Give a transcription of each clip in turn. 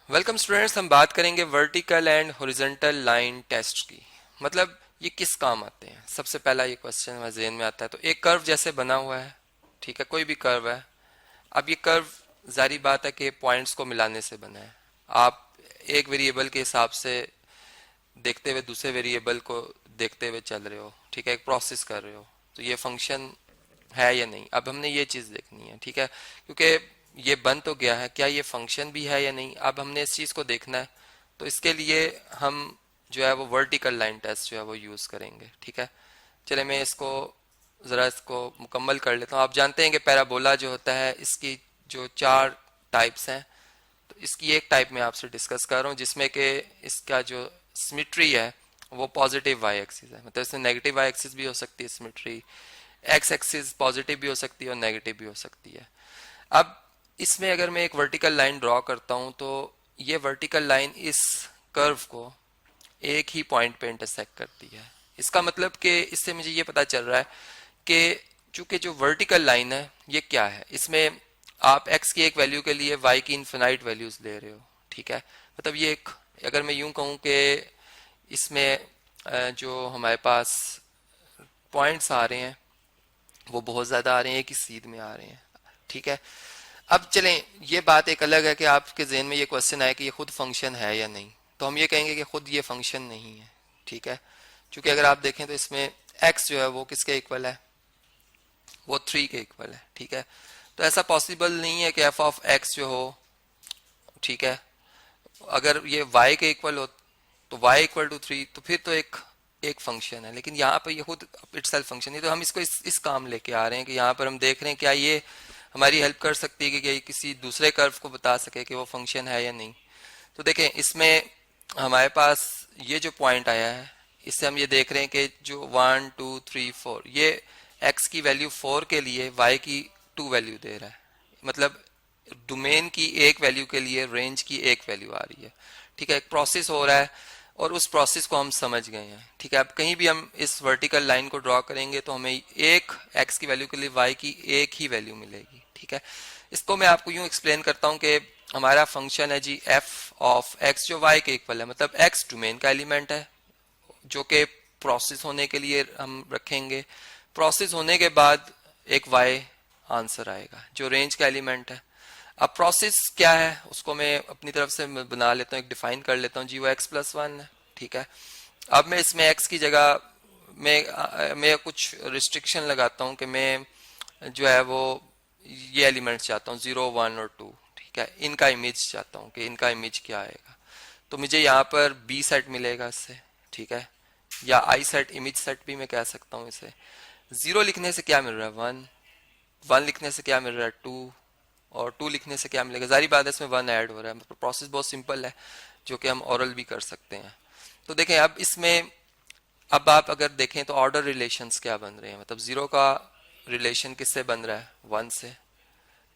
Welcome students, हम बात करेंगे vertical and horizontal line test की। मतलब ये किस काम आते हैं। सबसे पहला ये क्वेश्चन हमारे ज़हन में आता है। तो एक कर्व जैसे बना हुआ है, ठीक है, कोई भी कर्व है। अब ये कर्व जारी बात है कि पॉइंट्स को मिलाने से बना है। आप एक वेरिएबल के हिसाब से देखते हुए दूसरे वेरिएबल को देखते हुए चल रहे हो, ठीक है, एक प्रोसेस कर रहे हो। तो ये फंक्शन है या नहीं, अब हमने ये चीज़ देखनी है, ठीक है। क्योंकि ये बन तो गया है, क्या ये फंक्शन भी है या नहीं, अब हमने इस चीज़ को देखना है। तो इसके लिए हम जो है वो वर्टिकल लाइन टेस्ट जो है वो यूज़ करेंगे, ठीक है। चले मैं इसको ज़रा इसको मुकम्मल कर लेता हूँ। आप जानते हैं कि पैराबोला जो होता है इसकी जो चार टाइप्स हैं। तो इसकी एक टाइप में आपसे डिस्कस कर रहा हूँ जिसमें कि इसका जो सिमेट्री है वो पॉजिटिव वाई एक्सिस है। मतलब इसमें नेगेटिव वाई एक्सिस भी हो सकती है सिमेट्री, एक्स एक्सिस पॉजिटिव भी हो सकती है और नेगेटिव भी हो सकती है। अब इसमें अगर मैं एक वर्टिकल लाइन ड्रॉ करता हूं तो ये वर्टिकल लाइन इस कर्व को एक ही पॉइंट पे इंटरसेक्ट करती है। इसका मतलब कि इससे मुझे ये पता चल रहा है कि चूंकि जो वर्टिकल लाइन है ये क्या है, इसमें आप x की एक वैल्यू के लिए y की इन्फिनाइट वैल्यूज ले रहे हो, ठीक है। मतलब ये एक, अगर मैं यूं कहूं कि इसमें जो हमारे पास पॉइंट्स आ रहे हैं वो बहुत ज़्यादा आ रहे हैं, एक ही सीध में आ रहे हैं, ठीक है। अब चलें, ये बात एक अलग है कि आपके जहन में ये क्वेश्चन आया कि ये खुद फंक्शन है या नहीं। तो हम ये कहेंगे कि खुद ये फंक्शन नहीं है, ठीक है। क्योंकि अगर आप देखें तो इसमें x जो है वो किसके इक्वल है, वो 3 के इक्वल है, ठीक है। तो ऐसा पॉसिबल नहीं है कि f ऑफ x जो हो, ठीक है, अगर ये y के इक्वल हो तो y इक्वल टू 3, तो फिर तो एक एक फंक्शन है। लेकिन यहाँ पर ये खुद इटसेल्फ फंक्शन नहीं। तो हम इसको इस काम लेके आ रहे हैं कि यहाँ पर हम देख रहे हैं क्या ये हमारी हेल्प कर सकती है कि किसी दूसरे कर्व को बता सके कि वो फंक्शन है या नहीं। तो देखें, इसमें हमारे पास ये जो पॉइंट आया है इससे हम ये देख रहे हैं कि जो 1 2 3 4 ये x की वैल्यू 4 के लिए y की 2 वैल्यू दे रहा है। मतलब डोमेन की एक वैल्यू के लिए रेंज की एक वैल्यू आ रही है, ठीक है। एक प्रोसेस हो रहा है और उस प्रोसेस को हम समझ गए हैं, ठीक है। अब कहीं भी हम इस वर्टिकल लाइन को ड्रॉ करेंगे तो हमें एक x की वैल्यू के लिए y की एक ही वैल्यू मिलेगी, ठीक है। इसको मैं आपको यूं एक्सप्लेन करता हूं कि हमारा फंक्शन है जी f ऑफ x जो y के इक्वल है। मतलब x डोमेन का एलिमेंट है जो कि प्रोसेस होने के लिए हम रखेंगे। प्रोसेस होने के बाद एक y आंसर आएगा जो रेंज का एलिमेंट है। अब प्रोसेस क्या है उसको मैं अपनी तरफ से बना लेता हूँ, एक डिफाइन कर लेता हूँ जी, वो x प्लस 1 है, ठीक है। अब मैं इसमें x की जगह मैं कुछ रिस्ट्रिक्शन लगाता हूँ कि मैं जो है वो ये एलिमेंट्स चाहता हूँ 0 1 और 2, ठीक है। इनका इमेज चाहता हूँ कि इनका इमेज क्या आएगा। तो मुझे यहाँ पर बी सेट मिलेगा इससे, ठीक है, या आई सेट, इमेज सेट भी मैं कह सकता हूँ इसे। 0 लिखने से क्या मिल रहा है 1, 1 लिखने से क्या मिल रहा है 2, और 2 लिखने से क्या मिलेगा। जारी बात है इसमें 1 ऐड हो रहा है। मतलब प्रोसेस बहुत सिंपल है जो कि हम ओरल भी कर सकते हैं। तो देखें अब इसमें, अब आप अगर देखें तो ऑर्डर रिलेशंस क्या बन रहे हैं। मतलब 0 का रिलेशन किससे बन रहा है 1 से,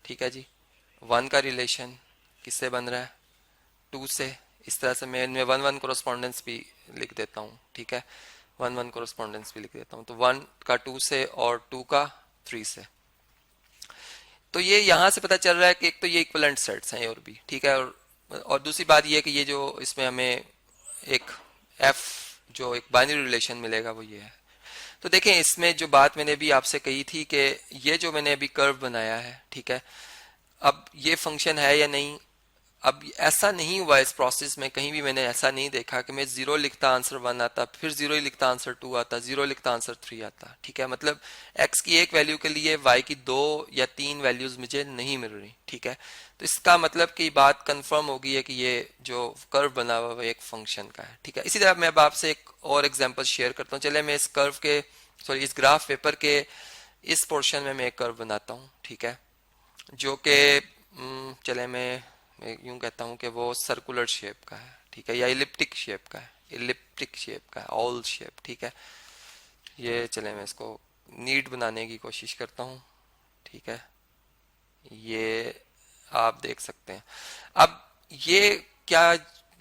ठीक है जी। 1 का रिलेशन किससे बन रहा है 2 से। इस तरह से मैं इनमें 1 1 कोरस्पॉन्डेंस भी लिख देता हूँ, ठीक है, 1 1 कोरस्पॉन्डेंस भी लिख देता हूँ। तो 1 का 2 से और 2 का 3 से। तो ये यहाँ से पता चल रहा है कि एक तो ये इक्वलेंट सेट्स हैं और भी, ठीक है। और दूसरी बात ये है कि ये जो इसमें हमें एक एफ जो एक बाइनरी रिलेशन मिलेगा वो ये है। तो देखें, इसमें जो बात मैंने अभी आपसे कही थी कि ये जो मैंने अभी कर्व बनाया है, ठीक है, अब ये फंक्शन है या नहीं। अब ऐसा नहीं हुआ इस प्रोसेस में, कहीं भी मैंने ऐसा नहीं देखा कि मैं 0 लिखता आंसर 1 आता, फिर 0 ही लिखता आंसर 2 आता, 0 लिखता आंसर 3 आता, ठीक है। मतलब x की एक वैल्यू के लिए y की 2 या 3 वैल्यूज मुझे नहीं मिल रही, ठीक है। तो इसका मतलब कि बात कंफर्म हो गई है कि ये जो कर्व बना हुआ है एक फंक्शन का है, ठीक है। इसी तरह मैं अब आपसे एक और एग्जाम्पल शेयर करता हूँ। चले मैं इस कर्व के, सॉरी, इस ग्राफ पेपर के इस पोर्शन में मैं एक कर्व बनाता हूँ, ठीक है, जो कि चले मैं यूं कहता हूं कि वो सर्कुलर शेप का है, ठीक है, या इलिप्टिक शेप का है, इलिप्टिक शेप का है, ऑल शेप, ठीक है। ये चले मैं इसको नीट बनाने की कोशिश करता हूं, ठीक है। ये आप देख सकते हैं। अब ये क्या,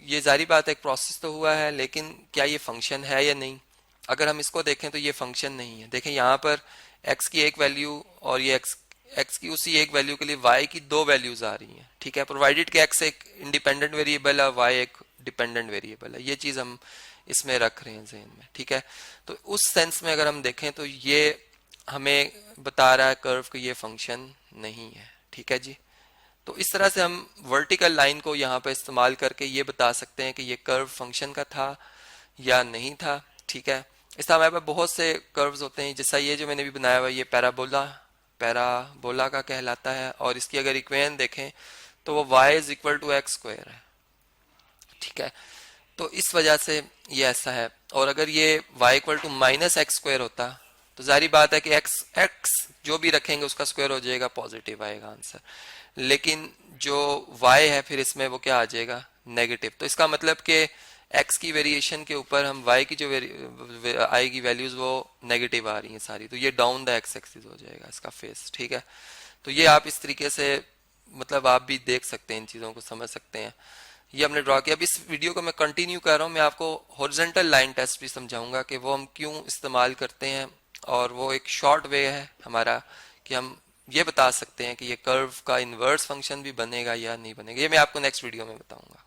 ये जारी बात है एक प्रोसेस तो हुआ है, लेकिन क्या ये फंक्शन है या नहीं। अगर हम इसको देखें तो ये फंक्शन नहीं है। देखें यहाँ पर x की एक वैल्यू और ये x एक्स की उसी एक वैल्यू के लिए वाई की दो वैल्यूज आ रही हैं, ठीक है, प्रोवाइडेड कि एक्स एक इंडिपेंडेंट वेरिएबल है, वाई एक डिपेंडेंट वेरिएबल है, ये चीज हम इसमें रख रहे हैं जहन में, ठीक है। तो उस सेंस में अगर हम देखें तो ये हमें बता रहा है कर्व कि ये फंक्शन नहीं है, ठीक है जी। तो इस तरह से हम वर्टिकल लाइन को यहाँ पे इस्तेमाल करके ये बता सकते हैं कि ये कर्व फंक्शन का था या नहीं था, ठीक है। इस तरह हमारे पास बहुत से कर्व्स होते हैं, जैसा ये जो मैंने भी बनाया हुआ है, ये पैराबोला पैराबोला का कहलाता है, और इसकी अगर इक्वेशन देखें तो वो y is equal to x square है, ठीक है। तो इस वजह से ये ऐसा है, और अगर ये y equal to minus x square होता तो जारी बात है कि x x जो भी रखेंगे उसका स्क्वायर हो जाएगा, पॉजिटिव आएगा आंसर। लेकिन जो y है फिर इसमें वो क्या आ जाएगा, नेगेटिव। तो इसका मतलब कि x की वेरिएशन के ऊपर हम y की जो आएगी वैल्यूज वो नेगेटिव आ रही हैं सारी, तो ये डाउन द x एक्सिस हो जाएगा इसका फेस, ठीक है। तो ये आप इस तरीके से मतलब आप भी देख सकते हैं, इन चीज़ों को समझ सकते हैं। ये हमने ड्रॉ किया। अब इस वीडियो को मैं कंटिन्यू कर रहा हूँ, मैं आपको हॉरिजॉन्टल लाइन टेस्ट भी समझाऊंगा कि वो हम क्यों इस्तेमाल करते हैं, और वो एक शॉर्ट वे है हमारा कि हम ये बता सकते हैं कि ये कर्व का इनवर्स फंक्शन भी बनेगा या नहीं बनेगा। ये मैं आपको नेक्स्ट वीडियो में बताऊंगा।